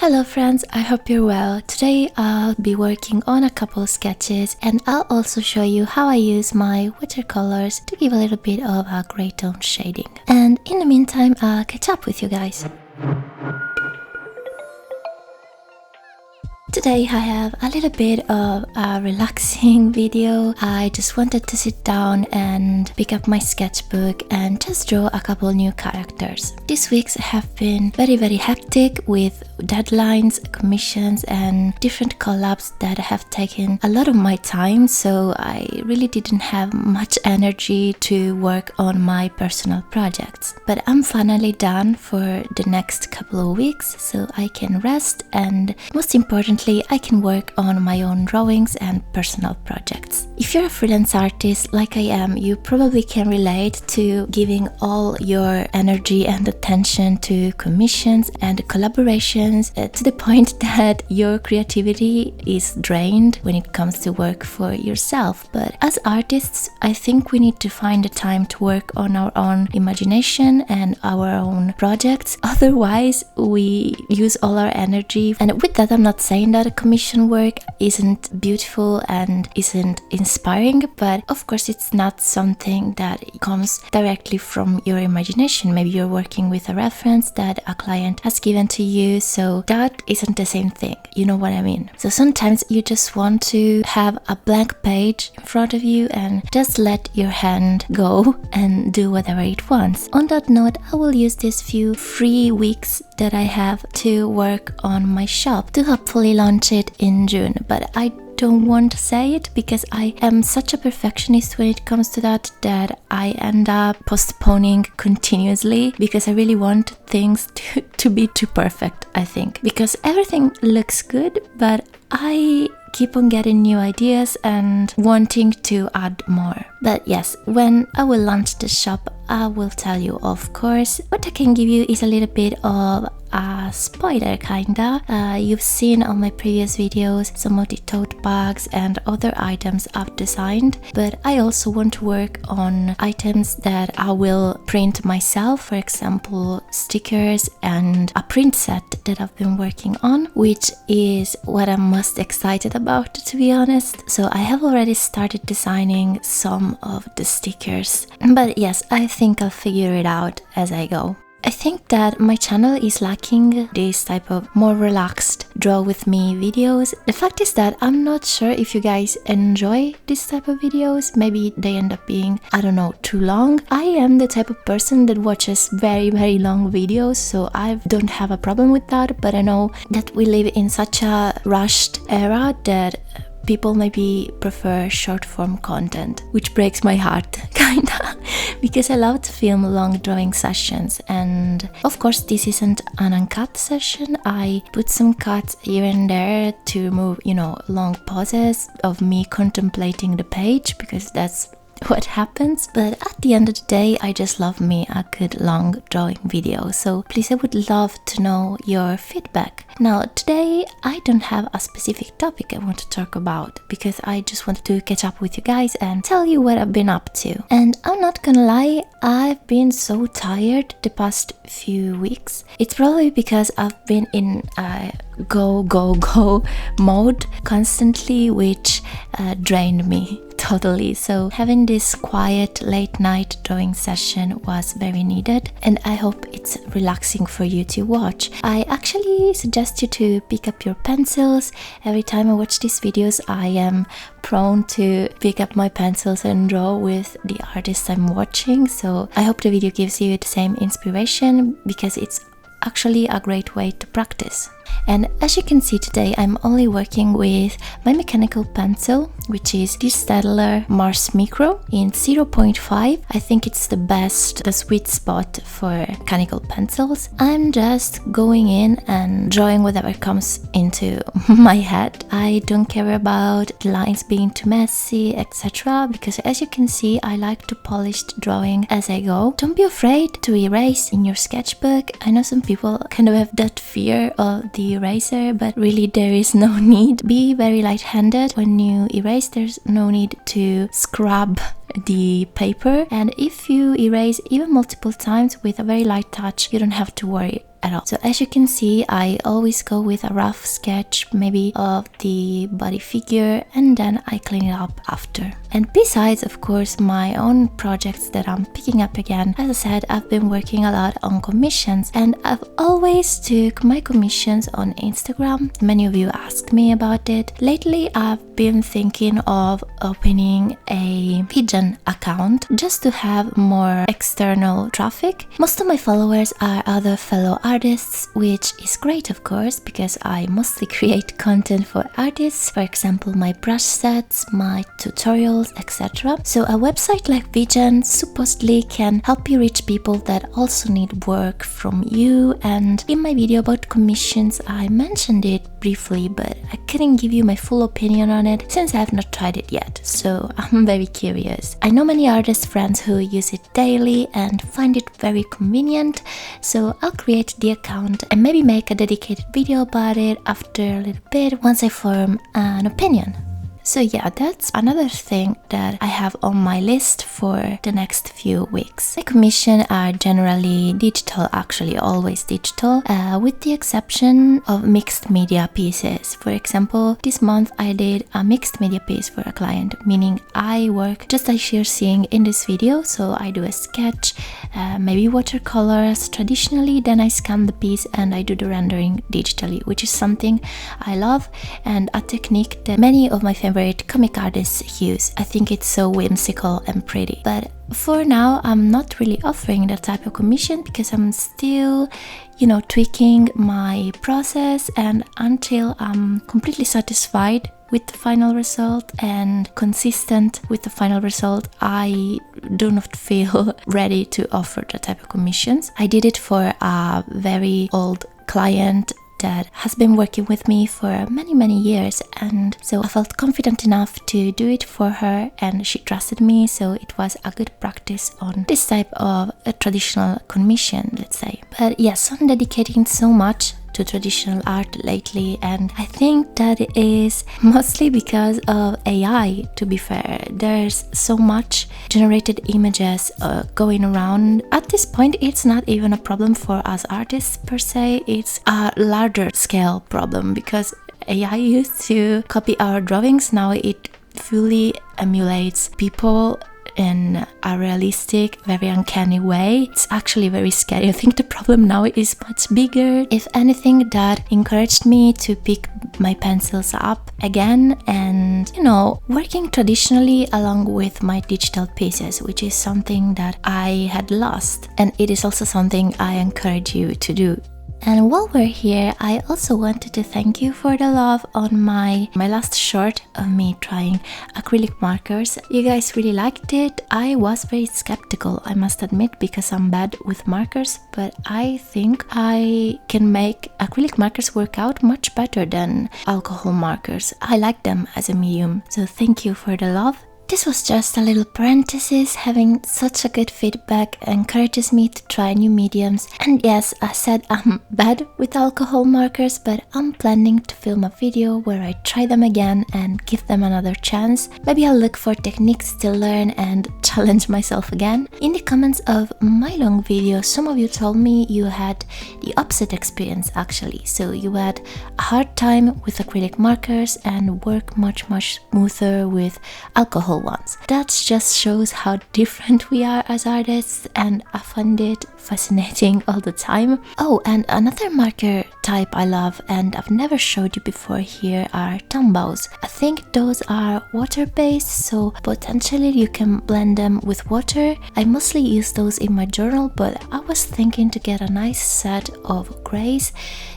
Hello friends, I hope you're well. Today I'll be working on a couple sketches and I'll also show you how I use my watercolors to give a little bit of a grey tone shading. And in the meantime, I'll catch up with you guys. Today I have a little bit of a relaxing video. I just wanted to sit down and pick up my sketchbook and just draw a couple new characters. These weeks have been very hectic with deadlines, commissions and different collabs that have taken a lot of my time, so I really didn't have much energy to work on my personal projects. But I'm finally done for the next couple of weeks, so I can rest and most importantly I can work on my own drawings and personal projects. If you're a freelance artist like I am, you probably can relate to giving all your energy and attention to commissions and collaborations to the point that your creativity is drained when it comes to work for yourself. But as artists, I think we need to find the time to work on our own imagination and our own projects. Otherwise, we use all our energy. And with that, I'm not saying that commission work isn't beautiful and isn't inspiring, but of course it's not something that comes directly from your imagination. Maybe you're working with a reference that a client has given to you, so that isn't the same thing, you know what I mean? So sometimes you just want to have a blank page in front of you and just let your hand go and do whatever it wants. On that note, I will use these few free weeks that I have to work on my shop to hopefully launch it in June, but I don't want to say it because I am such a perfectionist when it comes to that I end up postponing continuously because I really want things to be too perfect, I think, because everything looks good, but I keep on getting new ideas and wanting to add more. But yes, when I will launch the shop, I will tell you, of course. What I can give you is a little bit of a spoiler kinda. You've seen on my previous videos some of the tote bags and other items I've designed, but I also want to work on items that I will print myself, for example stickers and a print set that I've been working on, which is what I'm most excited about, to be honest. So I have already started designing some of the stickers, but yes, I think I'll figure it out as I go. I think that my channel is lacking this type of more relaxed draw with me videos. The fact is that I'm not sure if you guys enjoy this type of videos. Maybe they end up being, I don't know, too long. I am the type of person that watches very long videos, so I don't have a problem with that, but I know that we live in such a rushed era that people maybe prefer short form content, which breaks my heart kinda, because I love to film long drawing sessions. And of course this isn't an uncut session. I put some cuts here and there to remove, long pauses of me contemplating the page, because that's what happens. But at the end of the day, I just love me a good long drawing video, so please, I would love to know your feedback. Now today I don't have a specific topic I want to talk about because I just wanted to catch up with you guys and tell you what I've been up to. And I'm not gonna lie, I've been so tired the past few weeks. It's probably because I've been in a go mode constantly, which drained me totally. So having this quiet late night drawing session was very needed, and I hope it's relaxing for you to watch. I actually suggest you to pick up your pencils. Every time I watch these videos, I am prone to pick up my pencils and draw with the artist I'm watching, so I hope the video gives you the same inspiration because it's actually a great way to practice. And as you can see today, I'm only working with my mechanical pencil, which is this Staedtler Mars Micro in 0.5. I think it's the sweet spot for mechanical pencils. I'm just going in and drawing whatever comes into my head. I don't care about the lines being too messy, etc. because as you can see, I like to polish the drawing as I go. Don't be afraid to erase in your sketchbook. I know some people kind of have that fear of the eraser, but really there is no need. Be very light-handed when you erase. There's no need to scrub the paper, and if you erase even multiple times with a very light touch, you don't have to worry at all. So as you can see, I always go with a rough sketch, maybe of the body figure, and then I clean it up after. And besides, of course, my own projects that I'm picking up again, as I said, I've been working a lot on commissions, and I've always took my commissions on Instagram. Many of you asked me about it. Lately, I've been thinking of opening a Pigeon account just to have more external traffic. Most of my followers are other fellow artists, which is great, of course, because I mostly create content for artists, for example my brush sets, my tutorials, etc. So a website like Pigeon supposedly can help you reach people that also need work from you, and in my video about commissions I mentioned it briefly, but I couldn't give you my full opinion on it since I have not tried it yet, so I'm very curious. I know many artist friends who use it daily and find it very convenient, so I'll create the account and maybe make a dedicated video about it after a little bit once I form an opinion. So yeah, that's another thing that I have on my list for the next few weeks. My commissions are generally digital, actually always digital, with the exception of mixed media pieces. For example, this month I did a mixed media piece for a client, meaning I work just like you're seeing in this video. So I do a sketch, maybe watercolors traditionally, then I scan the piece and I do the rendering digitally, which is something I love and a technique that many of my favorite comic artists use. I think it's so whimsical and pretty. But for now, I'm not really offering that type of commission because I'm still, tweaking my process, and until I'm completely satisfied with the final result and consistent with the final result, I do not feel ready to offer that type of commissions. I did it for a very old client that has been working with me for many years, and so I felt confident enough to do it for her, and she trusted me, so it was a good practice on this type of a traditional commission, let's say. But yes, I'm dedicating so much to traditional art lately, and I think that is mostly because of AI, to be fair. There's so much generated images going around. At this point, it's not even a problem for us artists per se, it's a larger scale problem because AI used to copy our drawings, now it fully emulates people in a realistic, very uncanny way. It's actually very scary. I think the problem now is much bigger. If anything, that encouraged me to pick my pencils up again and, working traditionally along with my digital pieces, which is something that I had lost. And it is also something I encourage you to do. And while we're here, I also wanted to thank you for the love on my last short of me trying acrylic markers. You guys really liked it. I was very skeptical, I must admit, because I'm bad with markers, but I think I can make acrylic markers work out much better than alcohol markers. I like them as a medium, so thank you for the love. This was just a little parenthesis. Having such a good feedback encourages me to try new mediums. And yes, I said I'm bad with alcohol markers, but I'm planning to film a video where I try them again and give them another chance. Maybe I'll look for techniques to learn and challenge myself again. In the comments of my long video, some of you told me you had the opposite experience actually. So you had a hard time with acrylic markers and work much smoother with alcohol ones. That just shows how different we are as artists, and I find it fascinating all the time. Oh, and another marker type I love and I've never showed you before here are tombows. I think those are water-based, so potentially you can blend them with water. I mostly use those in my journal, but I was thinking to get a nice set of grays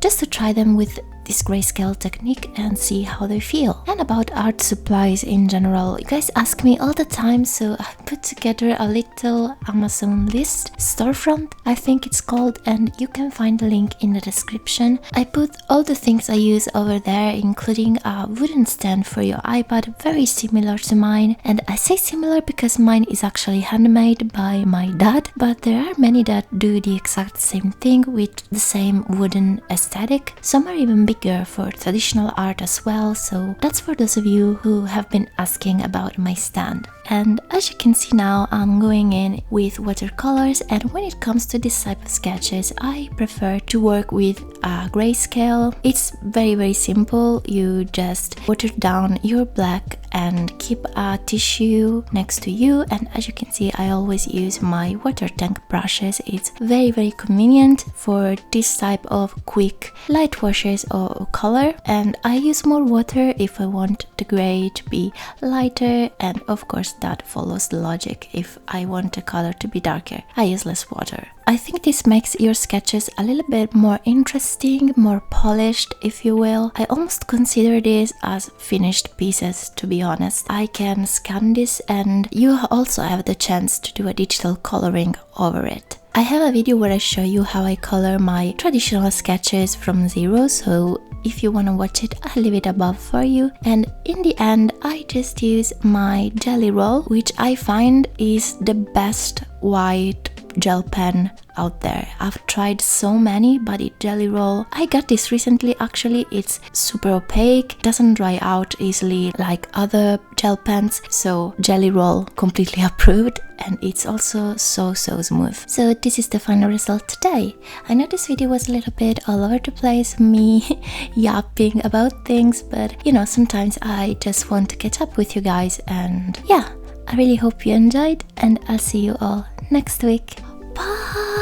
just to try them with this grayscale technique and see how they feel. And about art supplies in general, you guys ask me all the time, so I put together a little Amazon list, storefront I think it's called, and you can find the link in the description. I put all the things I use over there, including a wooden stand for your iPad, very similar to mine, and I say similar because mine is actually handmade by my dad, but there are many that do the exact same thing with the same wooden aesthetic. Some are even bigger for traditional art as well, so that's for those of you who have been asking about my stand. And as you can see now, I'm going in with watercolors, and when it comes to this type of sketches, I prefer to work with a grayscale. It's very simple. You just water down your black and keep a tissue next to you, and as you can see, I always use my water tank brushes. It's very convenient for this type of quick light washes of color, and I use more water if I want the gray to be lighter, and of course that follows the logic. If I want the color to be darker, I use less water. I think this makes your sketches a little bit more interesting, more polished, if you will. I almost consider this as finished pieces, to be honest. I can scan this and you also have the chance to do a digital coloring over it. I have a video where I show you how I color my traditional sketches from zero, so if you want to watch it, I'll leave it above for you. And in the end, I just use my jelly roll, which I find is the best white gel pen out there. I've tried so many, but jelly roll, I got this recently actually. It's super opaque, doesn't dry out easily like other gel pens, so jelly roll completely approved, and it's also so smooth. So this is the final result today. I know this video was a little bit all over the place, me yapping about things, but you know, sometimes I just want to catch up with you guys, and yeah, I really hope you enjoyed, and I'll see you all next week. Bye!